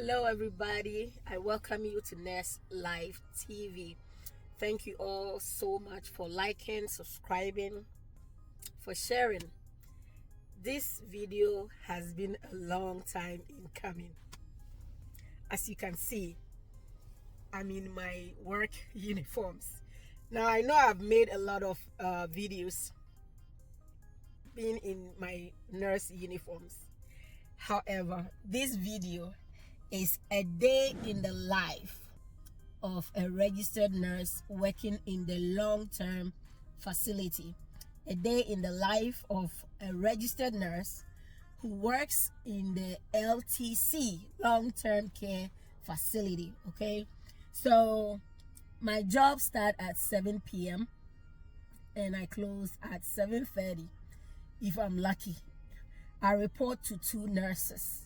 Hello everybody, I welcome you to Nurse Live TV. Thank you all so much for liking, subscribing, for sharing. This video has been a long time in coming. As you can see, I'm in my work uniforms. Now I know I've made a lot of videos being in my nurse uniforms. However, this video is a day in the life of a registered nurse working in the long-term facility. A day in the life of a registered nurse who works in the LTC, long-term care facility. Okay, so my job starts at 7 p.m. and I close at 7:30 if I'm lucky. I report to 2 nurses.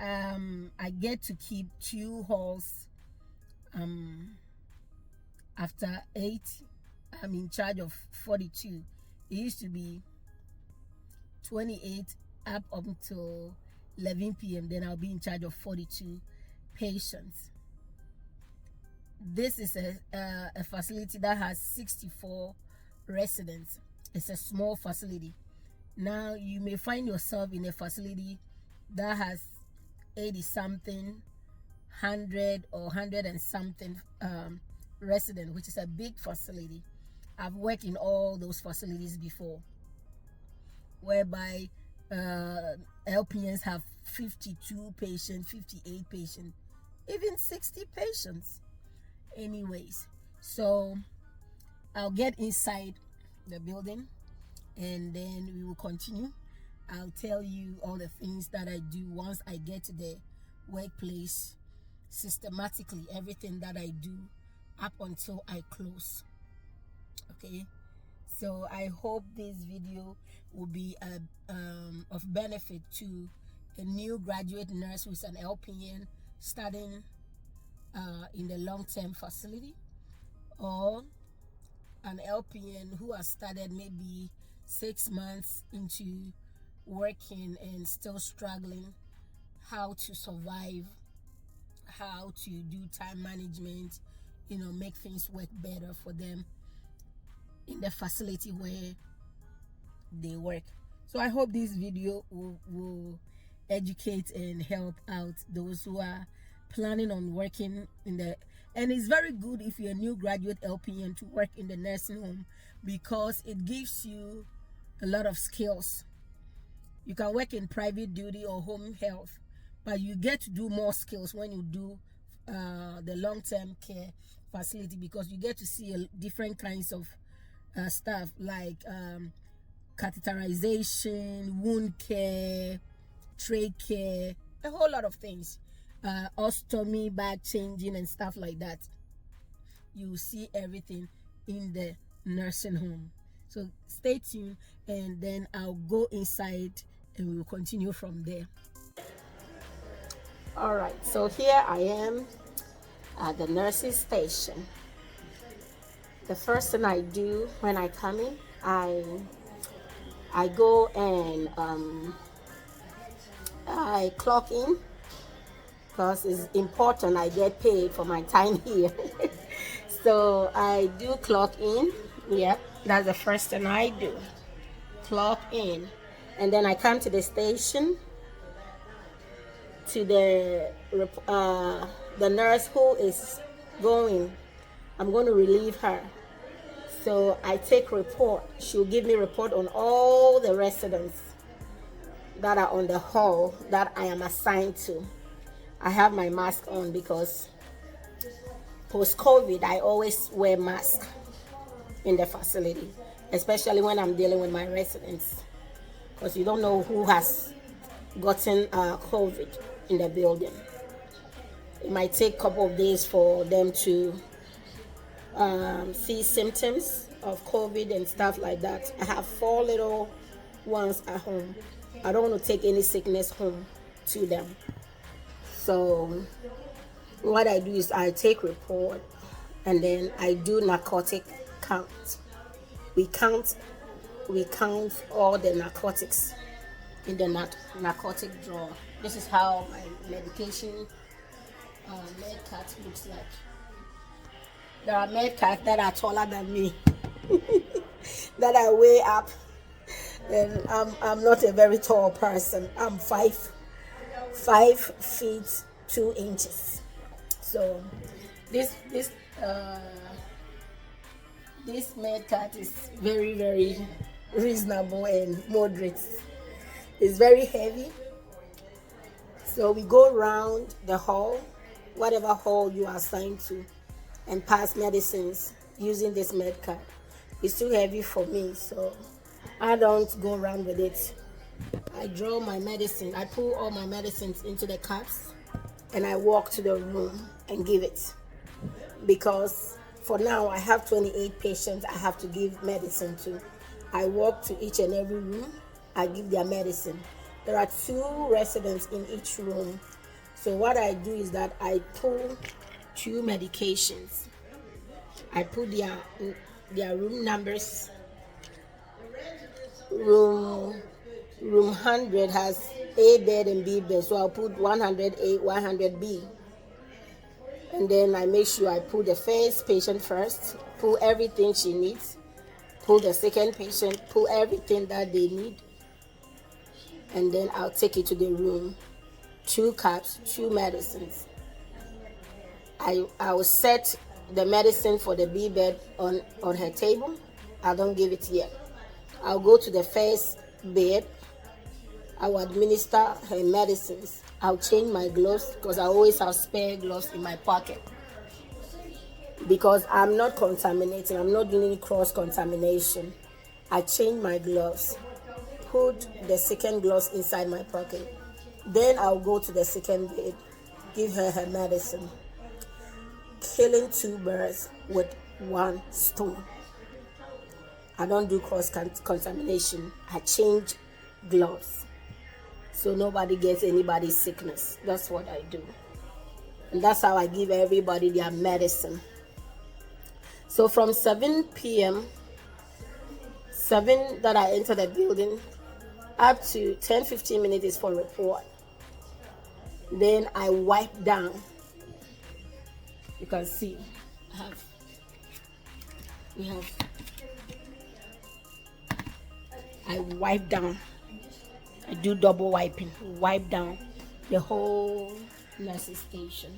I get to keep 2 halls. After 8, I'm in charge of 42. It used to be 28 up until 11 p.m. Then I'll be in charge of 42 patients. This is a facility that has 64 residents. It's a small facility. Now you may find yourself in a facility that has 80 something, 100 or 100 and something resident, which is a big facility. I've worked in all those facilities before, whereby LPNs have 52 patients, 58 patients, even 60 patients. Anyways, so I'll get inside the building and then we will continue. I'll tell you all the things that I do once I get to the workplace, systematically everything that I do up until I close. Okay, so I hope this video will be of benefit to a new graduate nurse who's an LPN starting in the long-term facility, or an LPN who has started maybe 6 months into working and still struggling how to survive, how to do time management, make things work better for them in the facility where they work. So I hope this video will educate and help out those who are planning on working in the, and it's very good if you're a new graduate LPN to work in the nursing home, because it gives you a lot of skills. You can work in private duty or home health, but you get to do more skills when you do the long-term care facility, because you get to see different kinds of stuff like catheterization, wound care, trach care, a whole lot of things, ostomy, bag changing and stuff like that. You see everything in the nursing home. So stay tuned and then I'll go inside and we will continue from there. All right, so here I am at the nursing station. The first thing I do when I come in, I go and I clock in, because it's important I get paid for my time here. So I do clock in. Yep, that's the first thing I do, clock in, and then I come to the station, to the nurse who is going. I'm going to relieve her, so I take report. She'll give me report on all the residents that are on the hall that I am assigned to. I have my mask on because post-COVID I always wear mask in the facility, especially when I'm dealing with my residents, because you don't know who has gotten COVID in the building. It might take a couple of days for them to see symptoms of COVID and stuff like that. I have 4 little ones at home. I don't want to take any sickness home to them. So what I do is I take report and then I do narcotic count. We count all the narcotics in the narcotic drawer. This is how my medication med cart looks like. There are med carts that are taller than me, that are way up, and I'm not a very tall person. I'm 5 feet 2 inches. So this med cart is very, very reasonable and moderate. It's very heavy. So we go around the hall, whatever hall you are assigned to, and pass medicines using this med cart. It's too heavy for me, so I don't go around with it. I draw my medicine, I pull all my medicines into the cups, and I walk to the room and give it. Because for now I have 28 patients I have to give medicine to. I walk to each and every room, I give their medicine. There are 2 residents in each room. So what I do is that I pull 2 medications. I put their room numbers. Room 100 has A bed and B bed, so I'll put 100A, 100B. And then I make sure I pull the first patient first, pull everything she needs, pull the second patient, pull everything that they need, and then I'll take it to the room. 2 cups, 2 medicines. I will set the medicine for the B bed on her table. I don't give it yet. I'll go to the first bed. I will administer her medicines. I'll change my gloves because I always have spare gloves in my pocket. Because I'm not contaminating, I'm not doing cross contamination. I change my gloves, put the second gloves inside my pocket. Then I'll go to the second bed, give her her medicine. Killing 2 birds with 1 stone. I don't do cross contamination. I change gloves so nobody gets anybody's sickness. That's what I do. And that's how I give everybody their medicine. So from 7 p.m., 7 that I enter the building, up to 10-15 minutes is for report. Then I wipe down. You can see I wipe down. I do double wiping. Wipe down the whole nursing station.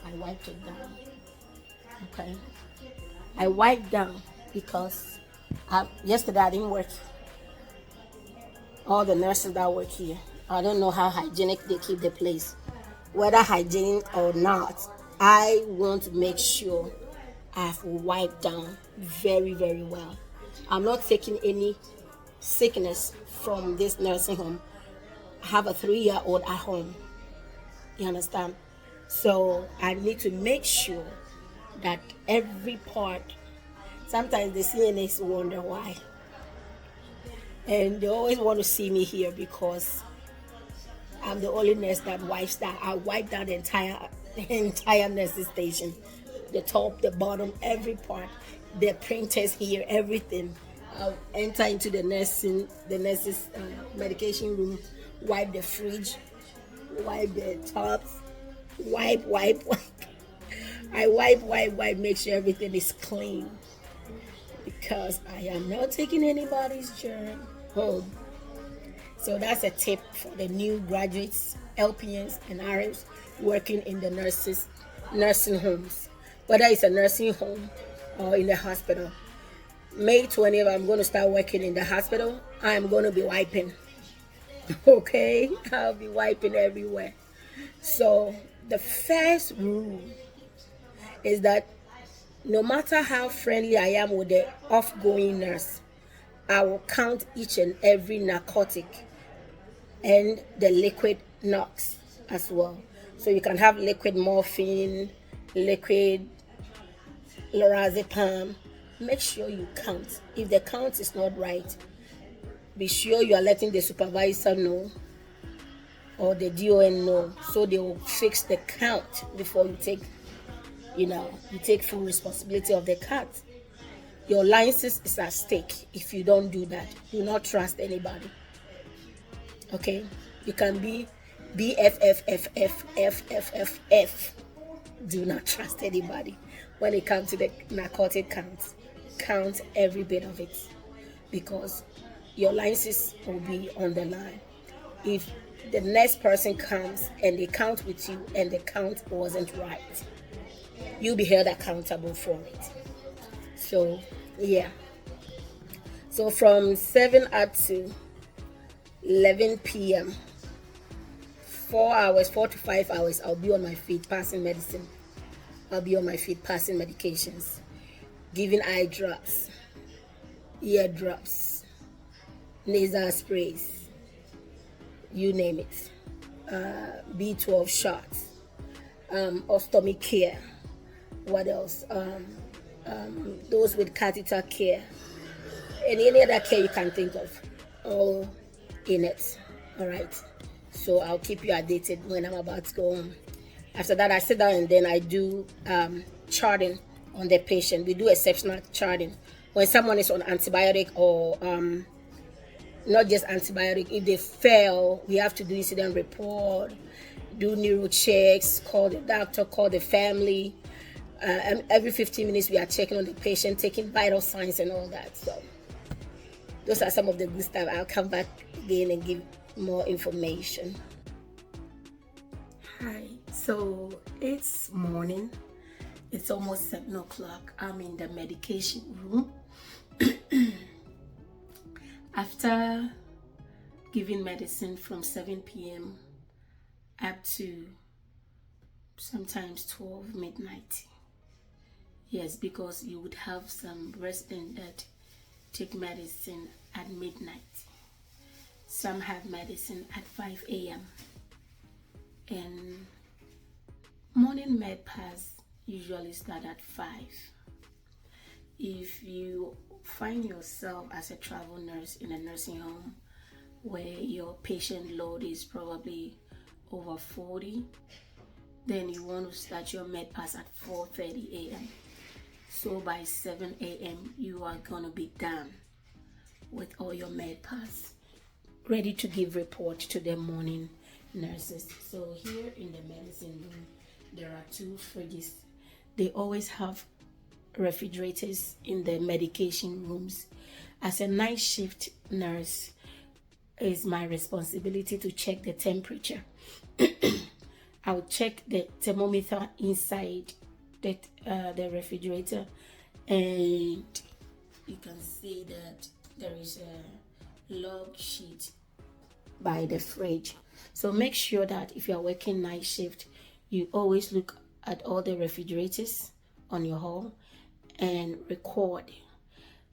I wiped it down. Okay. I wipe down because yesterday I didn't work. All the nurses that work here, I don't know how hygienic they keep the place. Whether hygienic or not, I want to make sure I've wiped down very, very well. I'm not taking any sickness from this nursing home. I have a 3-year-old at home. You understand? So I need to make sure that every part, sometimes the CNAs wonder why. And they always want to see me here because I'm the only nurse that wipes down. I wipe down the entire nursing station, the top, the bottom, every part, the printers here, everything. I'll enter into the nurses' medication room, wipe the fridge, wipe the tops, wipe. I wipe, make sure everything is clean because I am not taking anybody's germ home. So that's a tip for the new graduates, LPNs and RMs working in the nursing homes, whether it's a nursing home or in the hospital. May 20th, I'm going to start working in the hospital. I'm going to be wiping. Okay? I'll be wiping everywhere. So the first rule is that no matter how friendly I am with the off-going nurse, I will count each and every narcotic and the liquid NOx as well. So you can have liquid morphine, liquid lorazepam. Make sure you count. If the count is not right, be sure you are letting the supervisor know or the DON know, so they will fix the count before you take, you take full responsibility of the count. Your license is at stake if you don't do that. Do not trust anybody. Okay, you can be BFFFFFFF. Do not trust anybody when it comes to the narcotic count. Count every bit of it, because your license will be on the line. If the next person comes and they count with you and the count wasn't right, you'll be held accountable for it. So yeah, so from 7 up to 11 p.m., 4 to 5 hours, I'll be on my feet passing medicine. I'll be on my feet passing medications, giving eye drops, ear drops, nasal sprays, you name it, B12 shots, ostomy care. What else? Those with catheter care, and any other care you can think of, all in it. All right. So I'll keep you updated when I'm about to go home. After that, I sit down and then I do charting on the patient. We do exceptional charting when someone is on antibiotic or not just antibiotic. If they fail, we have to do incident report, do neuro checks, call the doctor, call the family. Every 15 minutes, we are checking on the patient, taking vital signs and all that. So those are some of the good stuff. I'll come back again and give more information. Hi, so it's morning. It's almost 7 o'clock. I'm in the medication room. After giving medicine from 7 p.m. up to sometimes 12 midnight. Yes, because you would have some residents that take medicine at midnight. Some have medicine at 5 a.m. and morning med pass usually start at 5. If you find yourself as a travel nurse in a nursing home where your patient load is probably over 40, then you want to start your med pass at 4:30 a.m. So by 7 a.m. you are gonna be done with all your med pass, ready to give report to the morning nurses. So here in the medicine room, there are 2 fridges. They always have refrigerators in the medication rooms. As a night shift nurse, it's my responsibility to check the temperature. I'll check the thermometer inside the refrigerator, and you can see that there is a log sheet by the fridge. So make sure that if you are working night shift, you always look at all the refrigerators on your hall and record.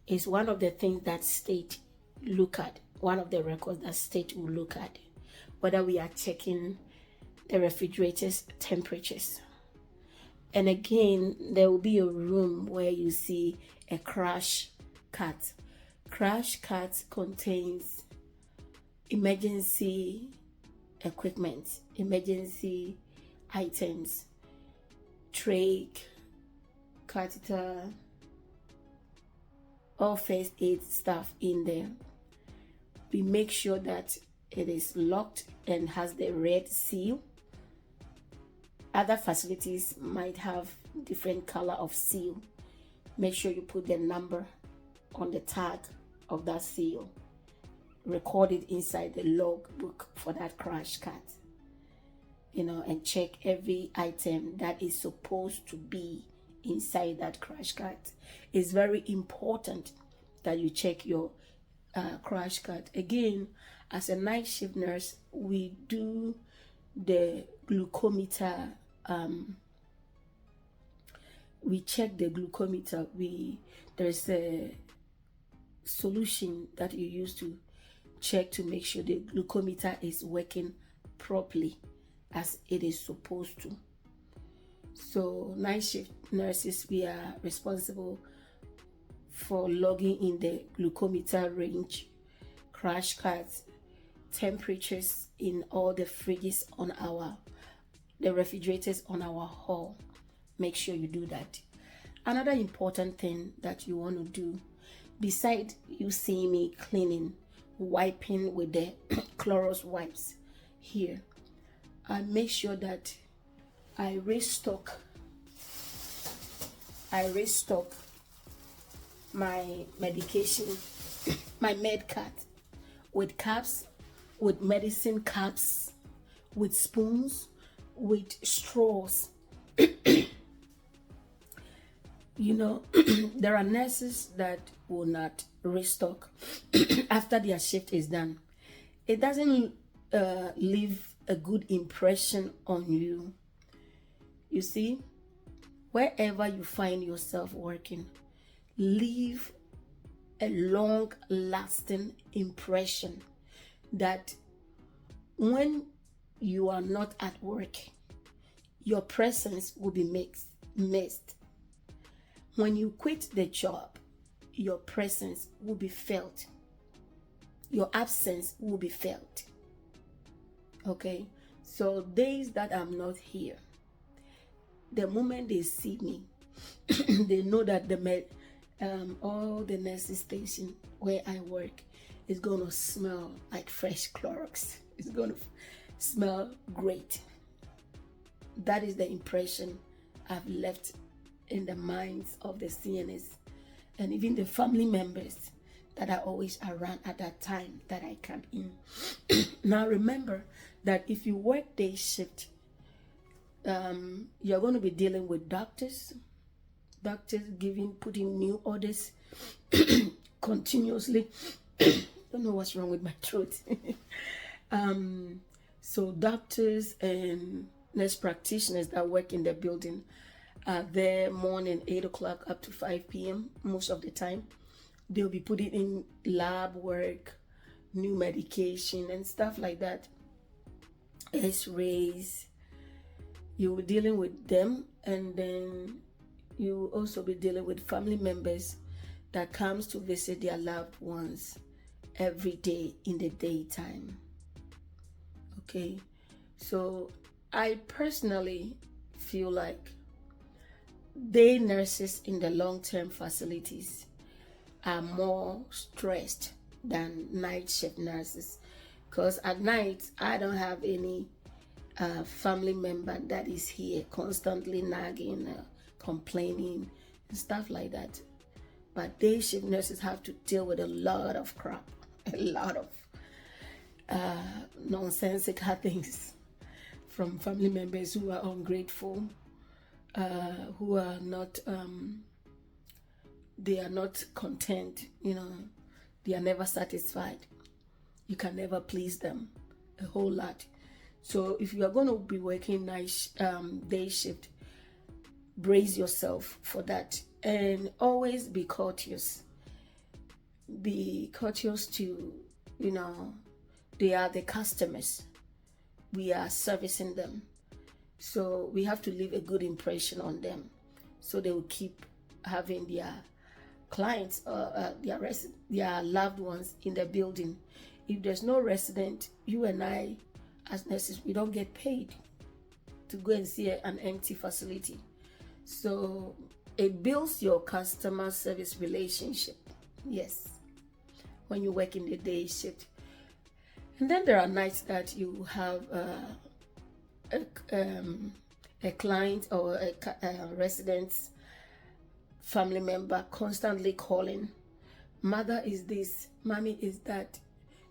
It's one of the things that state look at, one of the records that state will look at, whether we are checking the refrigerators temperatures. And again, there will be a room where you see a crash cart. Crash cart contains emergency equipment, emergency items, trach, catheter, all first aid stuff in there. We make sure that it is locked and has the red seal. Other facilities might have different color of seal. Make sure you put the number on the tag of that seal. Record it inside the log book for that crash cart. And check every item that is supposed to be inside that crash cart. It's very important that you check your crash cart. Again, as a night shift nurse, we do the glucometer. We check the glucometer. There's a solution that you use to check to make sure the glucometer is working properly as it is supposed to. So night shift nurses, we are responsible for logging in the glucometer range, crash carts, temperatures in all the fridges on the refrigerators on our hall. Make sure you do that. Another important thing that you want to do, beside you seeing me cleaning wiping with the Clorox wipes here, I make sure that I restock my medication, my med cart, with caps, with medicine caps, with spoons, with straws. You know, there are nurses that will not restock after their shift is done. It doesn't leave a good impression on you. You see, wherever you find yourself working, leave a long-lasting impression that when you are not at work, your presence will be missed. When you quit the job, your presence will be felt. Your absence will be felt. Okay? So days that I'm not here, the moment they see me, they know that all the nursing station where I work is going to smell like fresh Clorox. It's going to smell great. That is the impression I've left in the minds of the CNS and even the family members that are always around at that time that I come in. Now remember that if you work day shift, you're going to be dealing with doctors putting new orders continuously. Don't know what's wrong with my throat. So doctors and nurse practitioners that work in the building are there morning 8 o'clock up to 5 p.m. most of the time. They'll be putting in lab work, new medication and stuff like that, x-rays. You'll be dealing with them, and then you'll also be dealing with family members that comes to visit their loved ones every day in the daytime. Okay, so I personally feel like day nurses in the long-term facilities are more stressed than night shift nurses, because at night I don't have any family member that is here constantly nagging, complaining and stuff like that. But day shift nurses have to deal with a lot of crap, a lot of nonsensical things from family members who are ungrateful, who are not they are not content, you know, they are never satisfied. You can never please them, a whole lot. So if you are going to be working day shift, brace yourself for that, and always be courteous. Be courteous to, you know, they are the customers. We are servicing them. So we have to leave a good impression on them, so they will keep having their clients, their loved ones in the building. If there's no resident, you and I as nurses, we don't get paid to go and see an empty facility. So it builds your customer service relationship, yes, when you work in the day shift. And then there are nights that you have a client or a resident's family member constantly calling, mother is this, mommy is that.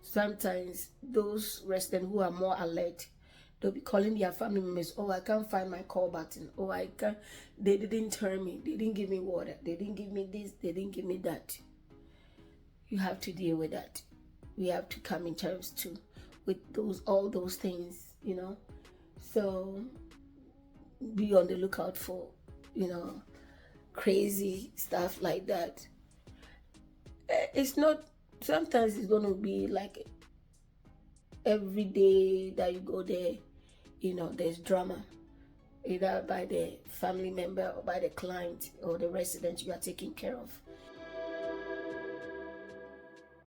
Sometimes those residents who are more alert, they'll be calling their family members, oh, I can't find my call button, oh, I can't, they didn't turn me, they didn't give me water, they didn't give me this, they didn't give me that. You have to deal with that. We have to come in terms too with all those things, you know. So be on the lookout for, you know, crazy stuff like that. It's not, sometimes it's going to be like every day that you go there, you know, there's drama, either by the family member or by the client or the resident you are taking care of.